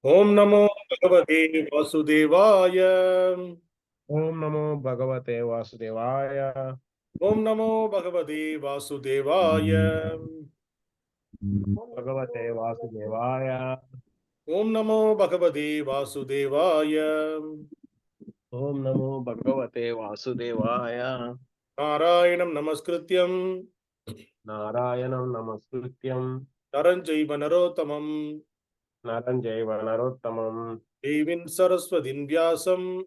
Om Namo Bhagavate Vasudevaya. Om Namo Bhagavate Vasudevaya. Om Namo Bhagavate Vasudevaya. Bhagavate Vasudevaya. Om Namo Bhagavate Vasudevaya. Om Namo Bhagavate Vasudevaya. Narayanam Namaskrityam Narayanam Namaskrityam Naram Chaiva Narottamam Naram Jaiva Narottamam Devim Saraswatim Vyasam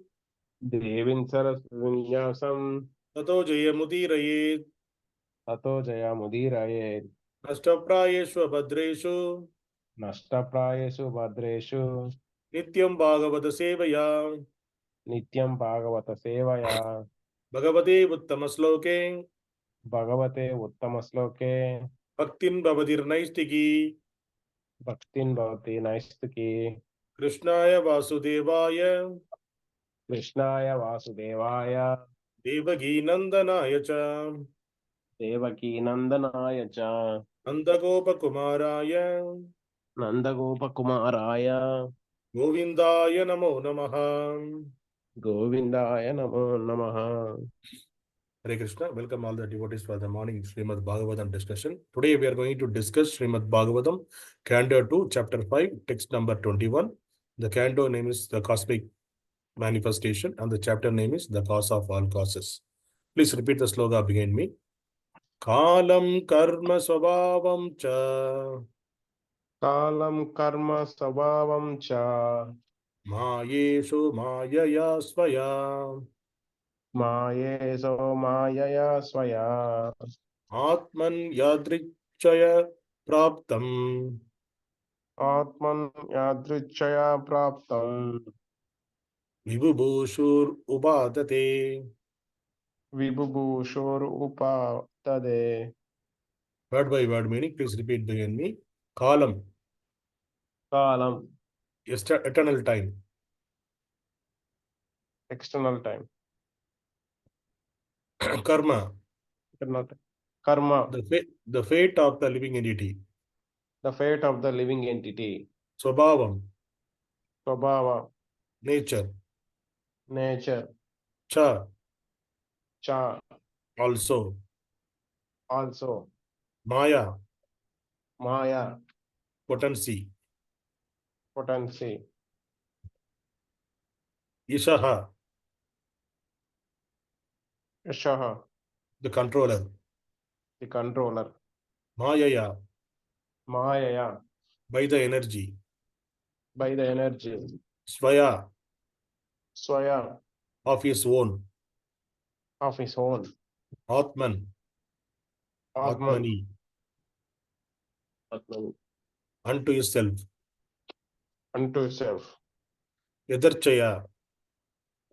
Devim Sarasvinyasam Tato Jayamudiraye Tato Jayamudiraye Ashtaprayeshu Bhadreshu Nashtaprayesu Bhadreshu Nityam Bhagavata Sevaya Nityam Bhagavata Sevaya Bhagavate Uttamasloke Bhagavate Uttamasloke Bhaktin Bhavadir Naistiki Bhaktin Bhavati Naistaki Krishnaya Vasudevaya Krishnaya Vasudevaya Devaki Nandanaya cha Devaki Nandanaya cha Nandagopa Kumaraya Nandagopa Kumaraya Govindaya Namo Namaha. Govindaya Namo Namaha. Hare Krishna, welcome all the devotees for the morning Srimad Bhagavatam discussion. Today we are going to discuss Srimad Bhagavatam, Canto 2, Chapter 5, text number 21. The canto name is The Cosmic Manifestation and the chapter name is The Cause of All Causes. Please repeat the sloga behind me. Kālaṁ karma svabhāvaṁ ca Kālaṁ karma svabhāvaṁ cha māyeśo māyayā svayā māyeśo māyayā svayā ātman yadṛcchayā prāptam ātman yadṛcchayā prāptam vibubhūṣur upādade. vibubhūṣur upādade. Word by word meaning, please repeat behind me. Kālam, Kālam, eternal time. external time. Karma, Eternal time. Karma, the fate of the living entity. the fate of the living entity. Svabhāvaṁ, Svabhāvaṁ, nature. nature. Cha, Cha, also. also. Māyā, Māyā, potency. potency. īśaḥ, īśaḥ, the controller. the controller. Māyayā, Māyayā, by the energy. by the energy. Svayā, Svayā, of his own. of his own. ātman, ātman, ātmani, ātmani, unto himself. unto himself. yadṛcchayā,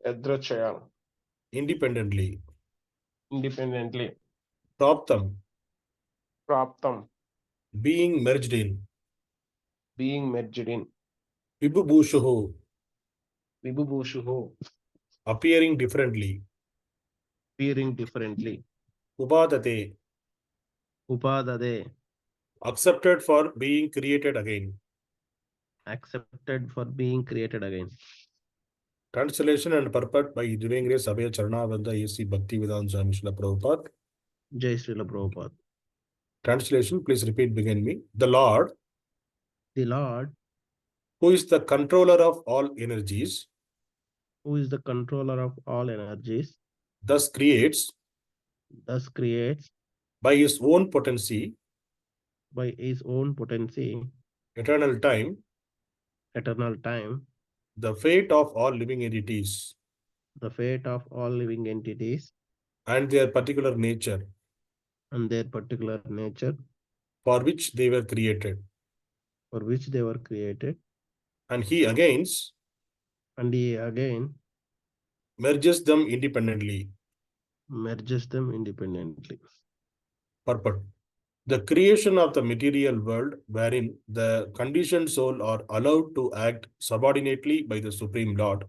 Yadṛcchayā, independently. independently. prāptam, Prāptam, being merged in. being merged in. vibubhūṣuḥ, Vibubhūṣuḥ, appearing differently. appearing differently. upādade, Upādade, accepted for being created again. accepted for being created again. Translation and purport by Divine Grace Abhay Charanavanda A.C. Bhaktivedanta Swami Srila Prabhupada. Jai Srila Prabhupada. Translation, please repeat behind me. The Lord, The Lord, who is the controller of all energies, who is the controller of all energies, thus creates thus creates by his own potency, by his own potency, eternal time, the fate of all living entities the fate of all living entities, and their particular nature and their particular nature, for which they were created. for which they were created, And he again and he again merges them independently. merges them independently. Purport. The creation of the material world, wherein the conditioned soul are allowed to act subordinately by the Supreme Lord,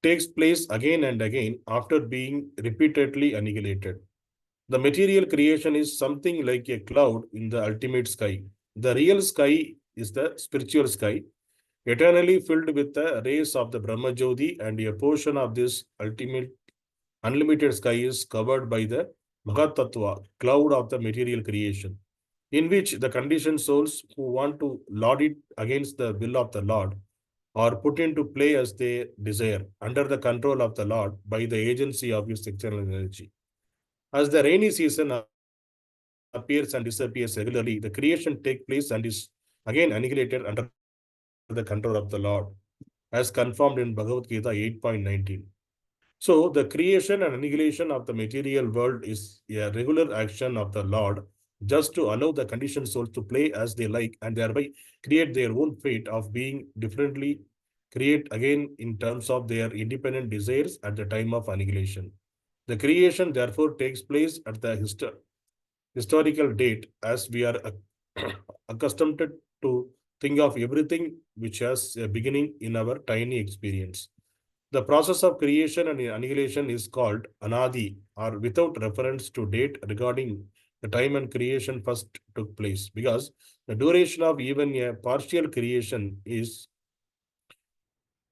takes place again and again after being repeatedly annihilated. The material creation is something like a cloud in the ultimate sky. The real sky is the spiritual sky, eternally filled with the rays of the Brahma Jyoti, and a portion of this ultimate unlimited sky is covered by the Mahatattva, cloud of the material creation, in which the conditioned souls who want to lord it against the will of the Lord are put into play as they desire, under the control of the Lord by the agency of his external energy. As the rainy season appears and disappears regularly, the creation takes place and is again annihilated under the control of the Lord, as confirmed in Bhagavad Gita 8.19. So, the creation and annihilation of the material world is a regular action of the Lord, just to allow the conditioned souls to play as they like and thereby create their own fate of being differently, create again in terms of their independent desires at the time of annihilation. The creation therefore takes place at the historical date, as we are accustomed to think of everything which has a beginning in our tiny experience. The process of creation and annihilation is called anadi, or without reference to date regarding the time and creation first took place, because the duration of even a partial creation is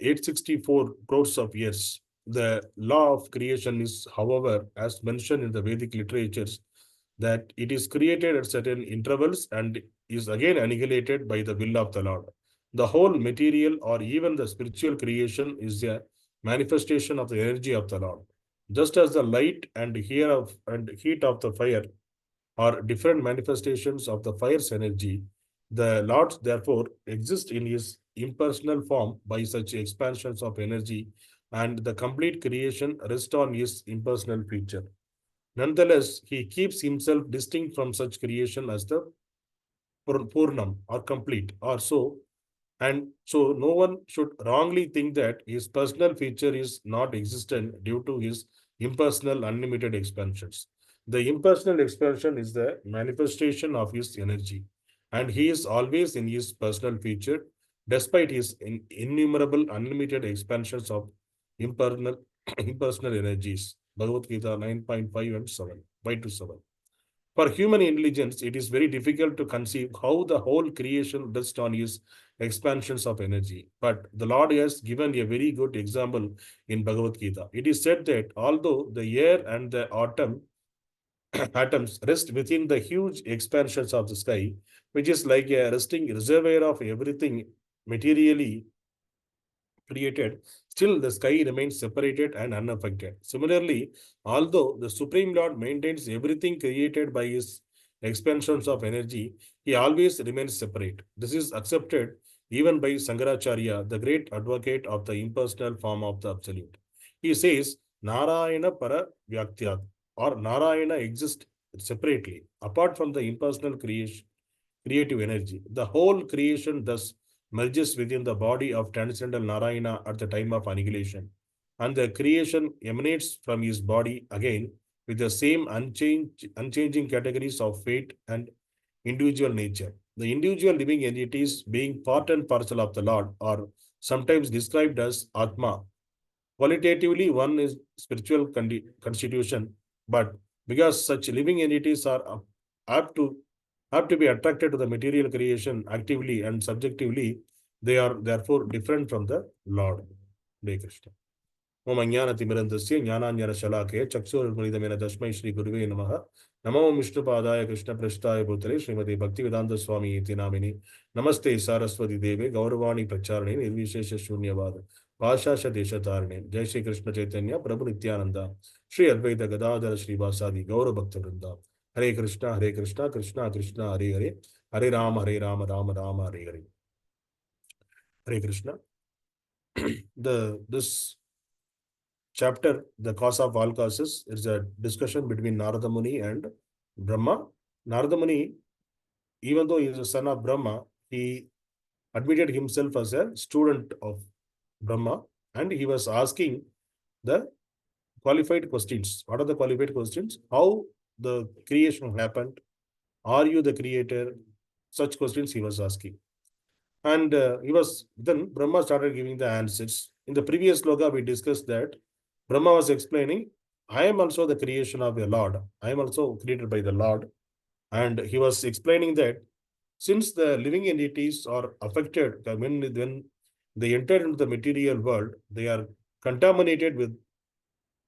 864 crores of years. The law of creation is, however, as mentioned in the Vedic literatures, that it is created at certain intervals and is again annihilated by the will of the Lord. The whole material or even the spiritual creation is a manifestation of the energy of the Lord. Just as the light and heat of the fire are different manifestations of the fire's energy, the Lord therefore exists in his impersonal form by such expansions of energy, and the complete creation rests on his impersonal feature. Nonetheless, he keeps himself distinct from such creation as the Purnam or complete or so, and so no one should wrongly think that his personal feature is not existent due to his impersonal unlimited expansions. The impersonal expansion is the manifestation of his energy, and he is always in his personal feature despite his innumerable unlimited expansions of impersonal, impersonal energies. Bhagavad Gita 9.5 and 7, 5 to 7. For human intelligence, it is very difficult to conceive how the whole creation rests on his expansions of energy. But the Lord has given a very good example in Bhagavad Gita. It is said that although the air and the atoms rest within the huge expansions of the sky, which is like a resting reservoir of everything materially created, still the sky remains separated and unaffected. Similarly, although the Supreme Lord maintains everything created by his expansions of energy, he always remains separate. This is accepted even by Shankaracharya, the great advocate of the impersonal form of the Absolute. He says, Narayana para Vyaktya, or Narayana exists separately, apart from the impersonal creative energy. The whole creation thus merges within the body of transcendental Narayana at the time of annihilation, and the creation emanates from his body again with the same unchanging categories of fate and individual nature. The individual living entities, being part and parcel of the Lord, are sometimes described as ātma. Qualitatively, one is spiritual constitution, but because such living entities are apt to be attracted to the material creation actively and subjectively, they are therefore different from the Lord. Hare Krishna. Om Ajnanatimirandasya Jnananjana-shalakaya Chakshurmilitamaina Tasmai Shri Guruve Namaha. Namo Vishnupadaya Krishna Prasthaya Bhutale Srimati Bhaktivedanta Swami Iti Namini. Namaste Saraswati Deve Gauravani Pracharane Nirvishesha Shunyavada Bhashasha Deshatarane. Jai Shri Krishna Chaitanya Prabhu Nityananda Shri Advaita Gadadhara Shri Vasadi Gaura Bhakta Vrinda. Hare Krishna, Krishna Krishna, Hare Hare, Hare Rama, Rama Rama, Hare Hare. Hare Krishna. This chapter, the cause of all causes, is a discussion between Narada Muni and Brahma. Narada Muni, even though he is a son of Brahma, he admitted himself as a student of Brahma, and he was asking the qualified questions. What are the qualified questions? How the creation happened? Are you the creator? Such questions he was asking. And then Brahma started giving the answers. In the previous sloka, we discussed that Brahma was explaining, I am also the creation of the Lord. I am also created by the Lord. And he was explaining that since the living entities are affected, when they enter into the material world, they are contaminated with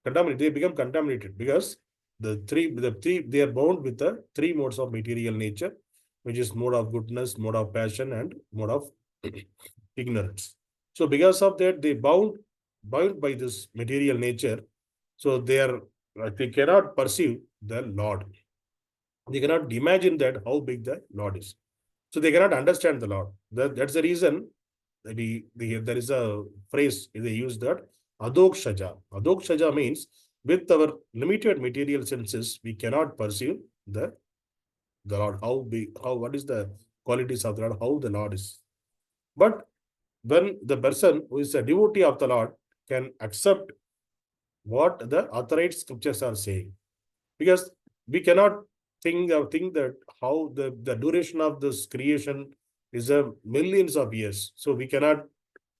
they become contaminated because they are bound with the three modes of material nature, which is mode of goodness, mode of passion, and mode of ignorance. So because of that, they bound by this material nature. So they cannot perceive the Lord. They cannot imagine that how big the Lord is. So they cannot understand the Lord. That's the reason there is a phrase they use that ātmani. Ātmani means with our limited material senses, we cannot perceive the Lord, what is the qualities of the Lord, how the Lord is. But when the person who is a devotee of the Lord can accept what the authorized scriptures are saying, because we cannot think that how the duration of this creation is a millions of years. So we cannot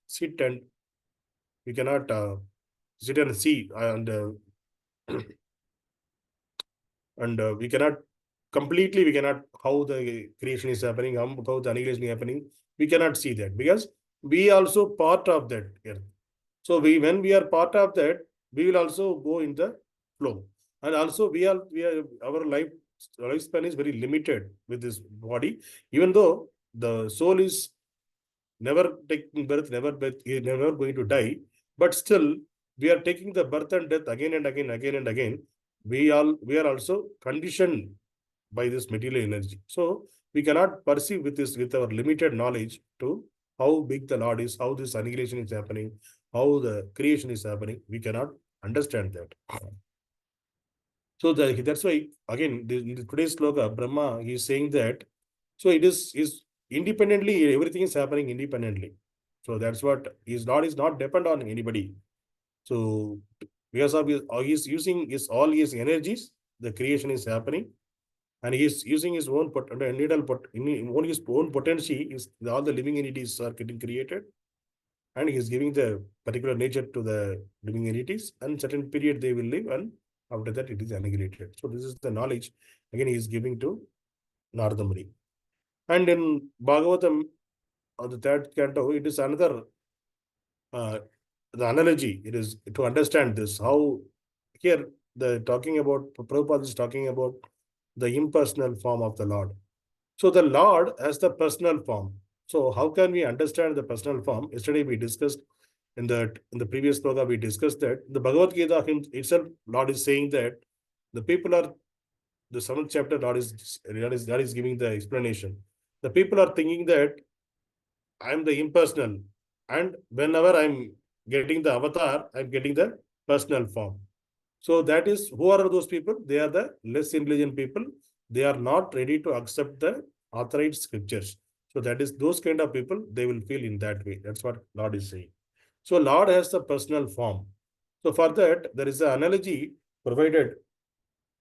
sit and see and we cannot how the creation is happening, how the annihilation is happening. We cannot see that because we also part of that earth. So when we are part of that, we will also go in the flow. And also our lifespan is very limited with this body, even though the soul is never taking birth, never going to die, but still we are taking the birth and death again and again. We are also conditioned by this material energy. So we cannot perceive with our limited knowledge to how big the Lord is, how this annihilation is happening, how the creation is happening. We cannot understand that. So that's why again in today's sloka, Brahma, he is saying that. So it is independently, everything is happening independently. So that's what his Lord is not dependent on anybody. So because of he's using all his energies, the creation is happening, and he is using his own his own potency. All the living entities are getting created, and he is giving the particular nature to the living entities, and certain period they will live, and after that it is annihilated. So this is the knowledge again he is giving to Narada Muni. And in Bhagavatam, the third canto, it is another the analogy. It is to understand this, how here Prabhupada is talking about the impersonal form of the Lord. So the Lord has the personal form. So how can we understand the personal form? Yesterday we discussed in the previous sloka, we discussed that the Bhagavad Gita itself, Lord is saying that the people are, the 7th chapter, Lord is giving the explanation. The people are thinking that I am the impersonal, and whenever I'm getting the avatar, I'm getting the personal form. So that is, who are those people? They are the less intelligent people. They are not ready to accept the authorized scriptures. So that is those kind of people, they will feel in that way. That's what Lord is saying. So Lord has the personal form. So for that, there is an analogy provided,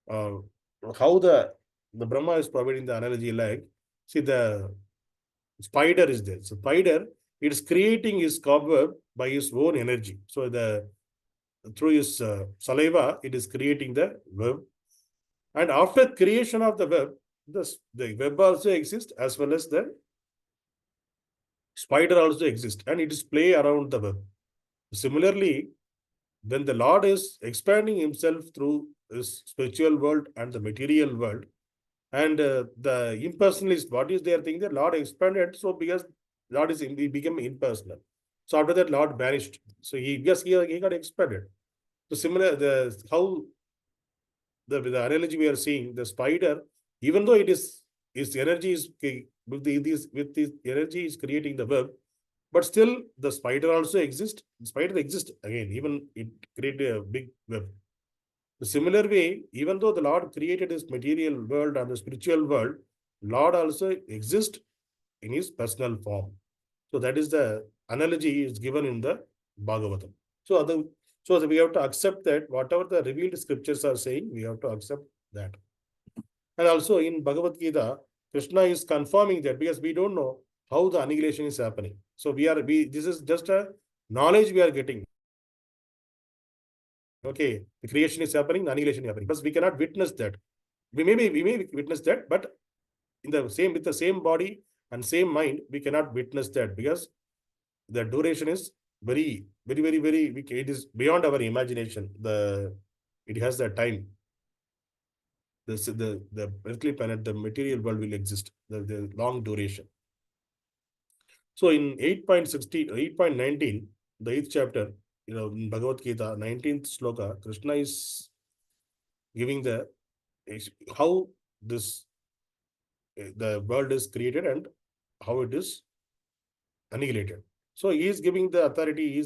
how the Brahma is providing the analogy, like, see, the spider is there. So spider, it is creating his cobweb by his own energy. So through his saliva, it is creating the web. And after creation of the web, the web also exists, as well as the spider also exists, and it is play around the web. Similarly, when the Lord is expanding himself through his spiritual world and the material world, and the impersonalist, what is their thing? The Lord expanded, so because Lord he became impersonal. So after that, Lord vanished. So he got expanded. So similar, how the analogy we are seeing, the spider, even though its energy is with this energy is creating the web, but still the spider also exists. The spider exists again, even it created a big web. The similar way, even though the Lord created this material world and the spiritual world, Lord also exists in his personal form. So that is the analogy is given in the Bhagavatam. So we have to accept that whatever the revealed scriptures are saying, we have to accept that. And also in Bhagavad Gita, Krishna is confirming that, because we don't know how the annihilation is happening. So this is just a knowledge we are getting. Okay, the creation is happening, the annihilation is happening, but we cannot witness that. We may witness that, but with the same body and same mind, we cannot witness that, because the duration is very, very, very, very, it is beyond our imagination. It has the time. The earthly planet, the material world will exist, the long duration. So in 8.19, the 8th chapter, in Bhagavad Gita, 19th sloka, Krishna is giving how the world is created and how it is annihilated. So he is giving the authority.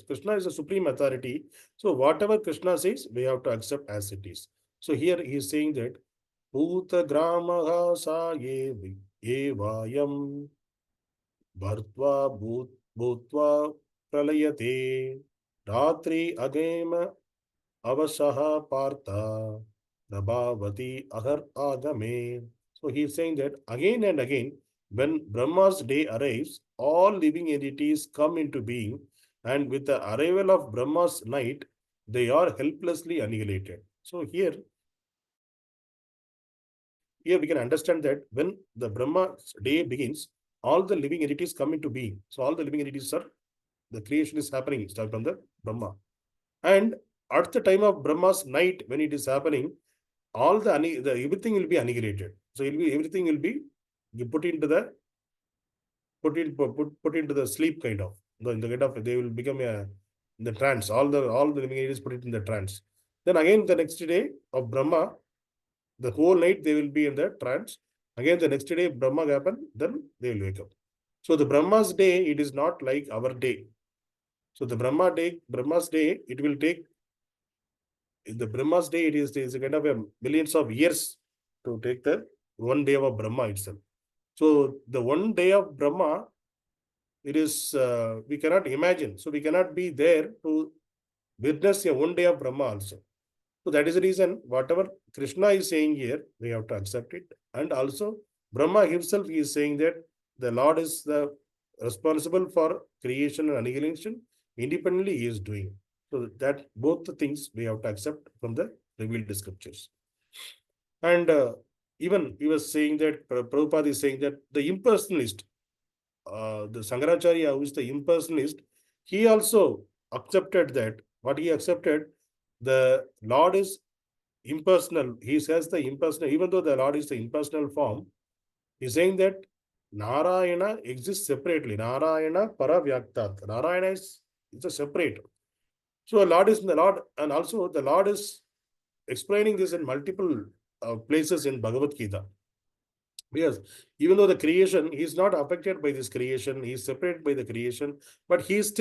Krishna is the supreme authority. So whatever Krishna says, we have to accept as it is. So here he is saying that Bhuta gramaha sa evayam bhartva bhutva pralayate ratri agema avasaha partha prabhavati ahar agame. So he is saying that again and again, when Brahma's day arrives, all living entities come into being, and with the arrival of Brahma's night, they are helplessly annihilated. So here we can understand that when the Brahma's day begins, all the living entities come into being. So all the living entities the creation is happening starting from the Brahma. And at the time of Brahma's night, when it is happening, all everything will be annihilated. So everything will be put into the sleep kind of. In the kind of, they will become in the trance. All the living entities put it in the trance. Then again the next day of Brahma, the whole night they will be in the trance. Again the next day Brahma happen, then they will wake up. So the Brahma's day, it is not like our day. So the Brahma's day, it will take, in the Brahma's day, it is a kind of millions of years to take the one day of Brahma itself. So the one day of Brahma, it is, we cannot imagine. So we cannot be there to witness a one day of Brahma also. So that is the reason whatever Krishna is saying here, we have to accept it. And also Brahma himself is saying that the Lord is the responsible for creation and annihilation. Independently he is doing. So that both the things we have to accept from the revealed scriptures. And even he was saying that, Prabhupada is saying that the impersonalist, the Shankaracharya, who is the impersonalist, he also accepted that. What he accepted, the Lord is impersonal. He says the impersonal, even though the Lord is the impersonal form, he's saying that Narayana exists separately. Narayana paravyaktat. Narayana is a separate. So Lord is the Lord, and also the Lord is explaining this in multiple places in Bhagavad Gita. Yes, even though the creation, he is not affected by this creation, he is separated by the creation, but he is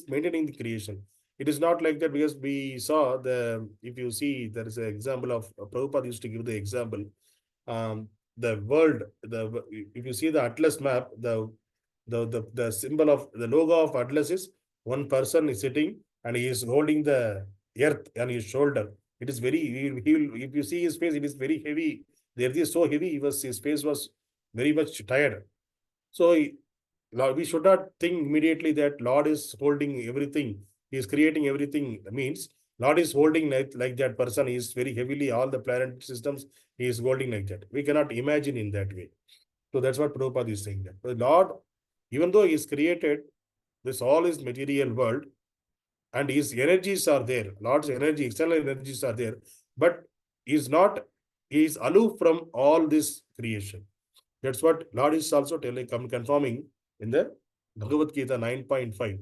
maintaining the creation. It is not like that, because we saw if you see, there is an example of, Prabhupada used to give the example, the world, if you see the Atlas map, the symbol of, the logo of Atlas is one person is sitting and he is holding the earth on his shoulder. It is very, if you see his face, it is very heavy. The earth is so heavy, his face was very much tired. So we should not think immediately that Lord is holding everything. He is creating everything. Means Lord is holding like that person. He is very heavily, all the planet systems, he is holding like that. We cannot imagine in that way. So that's what Prabhupada is saying. That the Lord, even though he is created, this all is material world, and his energies are there. Lord's energy, external energies are there, but he is aloof from all this creation. That's what Lord is also confirming in the Bhagavad Gita 9.5.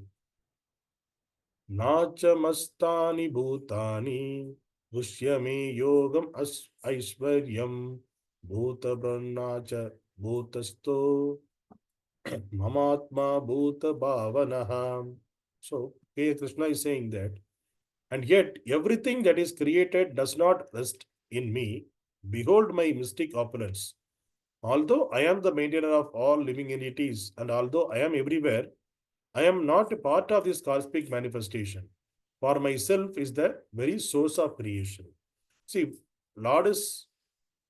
Nacha mastani bhutani dushyame yogam aishvaryam bhuta brahmacha bhutasto mamatma bhuta bhavanaha. So Krishna is saying that, and yet everything that is created does not rest in me. Behold my mystic opulence. Although I am the maintainer of all living entities, and although I am everywhere, I am not a part of this cosmic manifestation. For myself is the very source of creation. See,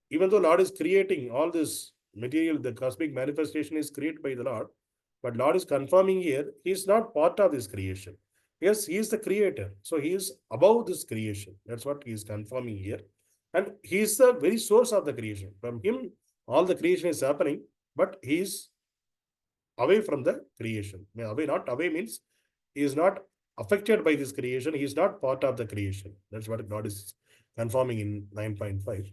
even though Lord is creating all this material, the cosmic manifestation is created by the Lord, but Lord is confirming here, he is not part of this creation. Yes, he is the creator. So he is above this creation. That's what he is confirming here. And he is the very source of the creation. From him, all the creation is happening, but he is away from the creation. Away, not away means he is not affected by this creation. He is not part of the creation. That's what God is confirming in 9.5.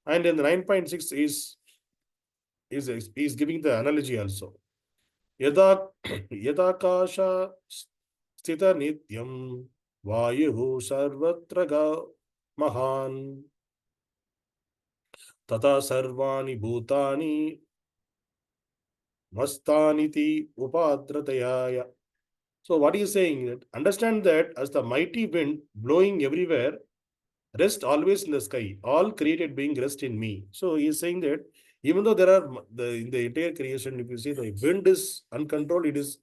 And in the 9.6 is giving the analogy also. Yada yadakasha sthita nityam vayuhu sarvatra mahan tata sarvani bhutani mastaniti upādradaya. So what he is saying that understand that as the mighty wind blowing everywhere, rest always in the sky. All created being rest in me. So he is saying that even though there are in the entire creation, if you see the wind is uncontrolled, it is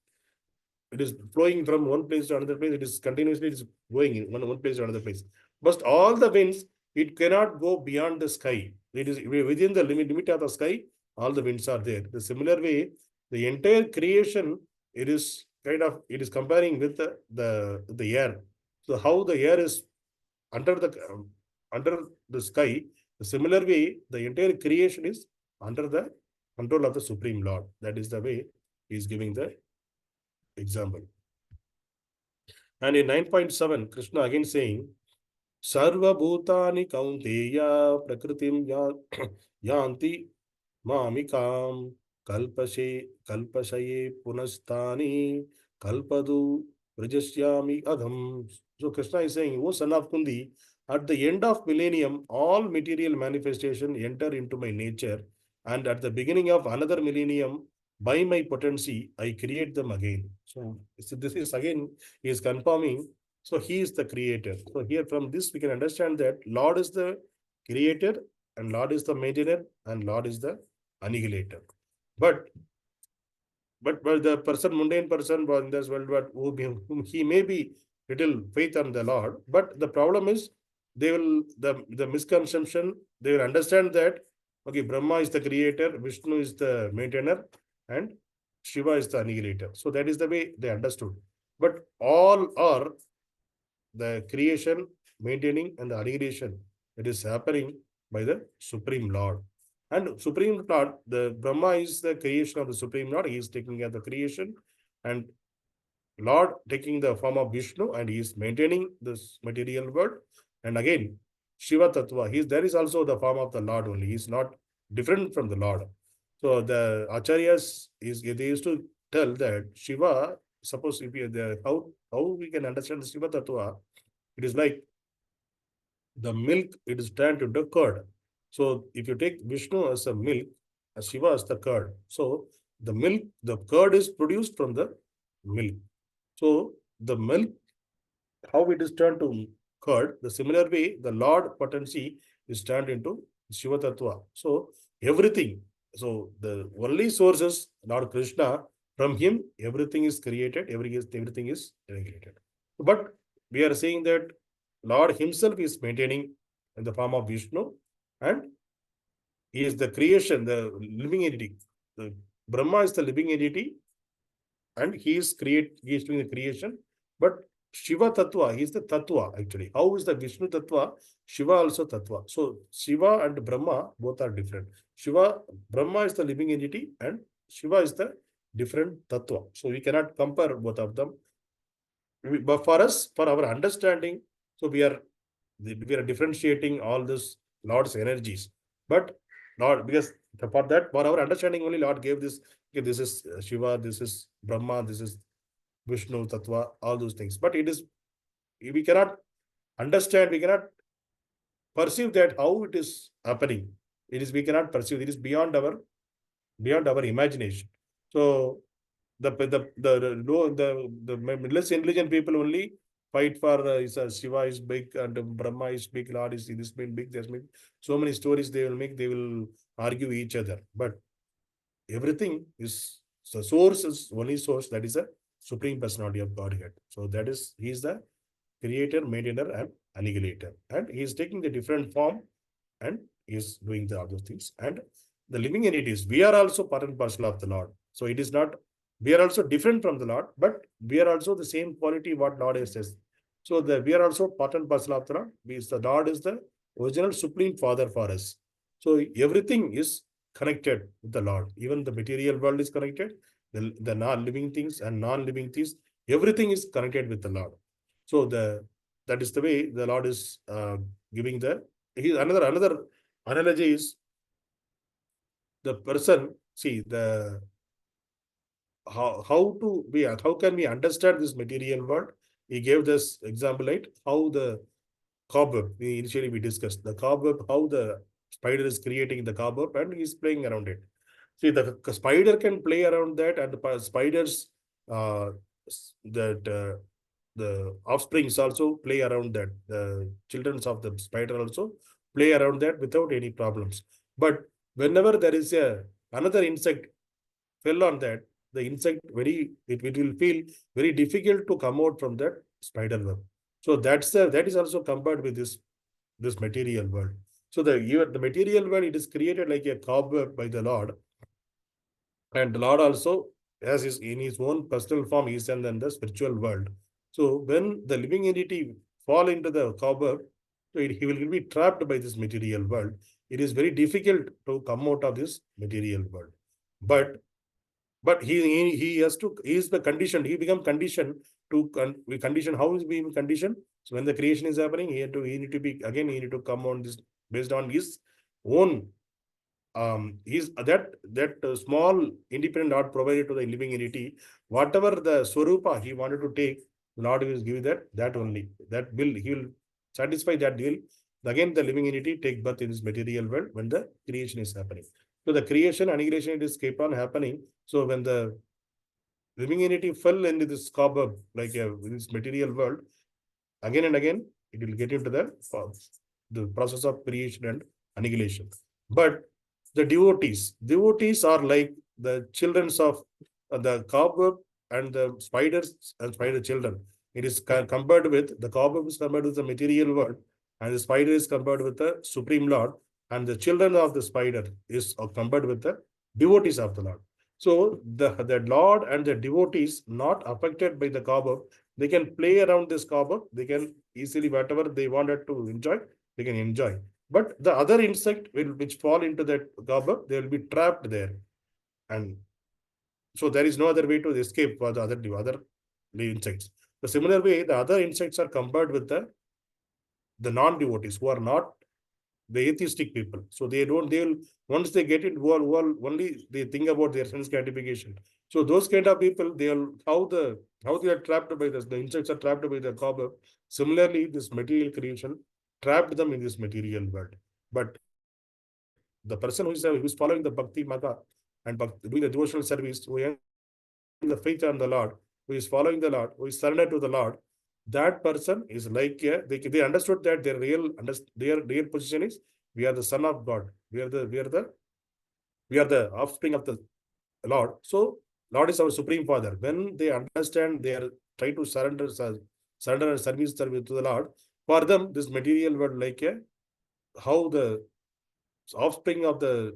flowing from one place to another place. It is continuously going in one place to another place. But all the winds, it cannot go beyond the sky. It is within the limit of the sky. All the winds are there. The similar way, the entire creation, it is comparing with the air. So how the air is under the sky, the similar way, the entire creation is under the control of the Supreme Lord. That is the way he is giving the example. And in 9.7, Krishna again saying, Sarva bhutani kaunteya prakritim yanti māmikām kalpashaye punastani kalpadu vrajasyami adham. So Krishna is saying, O son of Kundi, at the end of millennium, all material manifestation enter into my nature, and at the beginning of another millennium, by my potency, I create them again. So this is again, he is confirming. So he is the creator. So here from this, we can understand that Lord is the creator, and Lord is the maintainer, and Lord is the annihilator. But the person, mundane person in this world, whom he may be little faith on the Lord, but the problem is they will the misconception, they will understand that okay, Brahma is the creator, Vishnu is the maintainer, and Shiva is the annihilator. So that is the way they understood. But all are the creation, maintaining, and the annihilation. It is happening by the Supreme Lord. And Supreme Lord, the Brahma is the creation of the Supreme Lord. He is taking care of the creation, and Lord taking the form of Vishnu, and he is maintaining this material world. And again, Shiva Tattva, there is also the form of the Lord only. He is not different from the Lord. So the Acharyas they used to tell that Shiva, suppose if how we can understand the Shiva Tattva, it is like the milk, it is turned into curd. So if you take Vishnu as a milk, as Shiva as the curd, so the curd is produced from the milk. So the milk, how it is turned to curd, the similar way, the Lord potency is turned into Shiva Tattva. So everything, so the only source is Lord Krishna. From him, everything is created, everything is regulated. But we are saying that Lord himself is maintaining in the form of Vishnu, and he is the creation, the living entity. The Brahma is the living entity, and he is doing the creation. But Shiva Tattva, he is the Tattva actually. How is the Vishnu Tattva? Shiva also Tattva. So Shiva and Brahma both are different. Brahma is the living entity, and Shiva is the different Tattva. So we cannot compare both of them. But for us, for our understanding, so we are differentiating all this Lord's energies. But Lord, because for that, for our understanding only, Lord gave this. Okay, this is Shiva, this is Brahma, this is Vishnu Tattva, all those things. But we cannot understand, we cannot perceive that how it is happening. We cannot perceive. It is beyond our imagination. So the less intelligent people only fight for Shiva is big and Brahma is big, Lord is this big, there's big. So many stories they will make, they will argue each other. But everything is, the source is only source, that is a Supreme Personality of Godhead. So that is, he is the creator, maintainer, and annihilator. And he is taking the different form, and he is doing the other things. And the living entities, we are also part and parcel of the Lord. So it is not, we are also different from the Lord, but we are also the same quality what Lord says. So we are also part and parcel of the Lord. The Lord is the original Supreme Father for us. So everything is connected with the Lord. Even the material world is connected, the non-living things and non-living things, everything is connected with the Lord. So that is the way the Lord is giving the. Another analogy is the person. See the how can we understand this material world? He gave this example, right? How the cobweb, initially we discussed the cobweb, how the spider is creating the cobweb and he's playing around it. See, the spider can play around that, and the spiders the offsprings also play around that. The children of the spider also play around that without any problems. But whenever there is another insect fell on that, the insect it will feel very difficult to come out from that spider web. So that is also compared with this material world. So the material world, it is created like a cobweb by the Lord, and the Lord also has in his own personal form, he is in the spiritual world. So when the living entity fall into the cobweb, so he will be trapped by this material world. It is very difficult to come out of this material world. But he has to, he is the condition, he become conditioned to condition. How is being conditioned? So when the creation is happening, he need to be, again, he need to come on this based on his own he's that small independent Lord provided to the living entity. Whatever the swarupa he wanted to take, Lord will give that only. That will, he will satisfy that will. Again, the living entity take birth in this material world when the creation is happening. So the creation, annihilation, it is keep on happening. So when the living entity fell into this cobweb, like this material world, again and again, it will get into the process of creation and annihilation. But the devotees are like the children of the cobweb and the spiders and spider children. It is compared with, the cobweb is compared with the material world, and the spider is compared with the Supreme Lord, and the children of the spider is compared with the devotees of the Lord. So the Lord and the devotees not affected by the cobweb, they can play around this cobweb, they can easily, whatever they wanted to enjoy, they can enjoy. But the other insect which fall into that cobweb, they will be trapped there. And so there is no other way to escape for the other insects. The similar way, the other insects are compared with the non-devotees who are not the atheistic people. So they'll once they get it, who are only they think about their sense gratification. So those kind of people, how they are trapped by this, the insects are trapped by the cobweb. Similarly, this material creation trapped them in this material world. But the person who is following the bhakti marga and doing the devotional service, who has the faith on the Lord, who is following the Lord, who is surrendered to the Lord, that person is like they understood that their real position is, we are the son of God, we are the offspring of the Lord. So Lord is our supreme Father. When they understand, they are try to surrender and service to the Lord. For them, this material world, like how the offsprings of the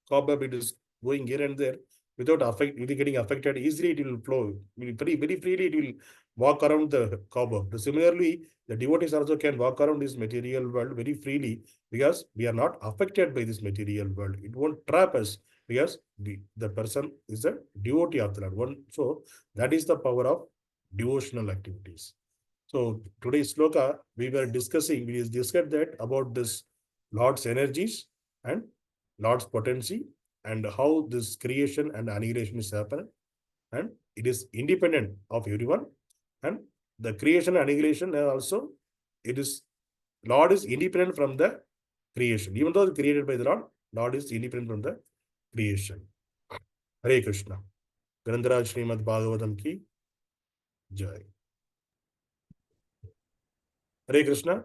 cobweb, it is going here and there without getting affected. Easily it will flow very, very freely. It will walk around the cobweb. Similarly, the devotees also can walk around this material world very freely, because we are not affected by this material world. It won't trap us, because the person is a devotee of the Lord. So that is the power of devotional activities. So today's sloka, we discussed that about this Lord's energies and Lord's potency, and how this creation and annihilation is happening, and it is independent of everyone. And the creation and annihilation also, it is, Lord is independent from the creation. Even though it's created by the Lord, Lord is independent from the creation. Hare Krishna. Grandaraj Srimad Bhagavatam ki Jai. Hare Krishna.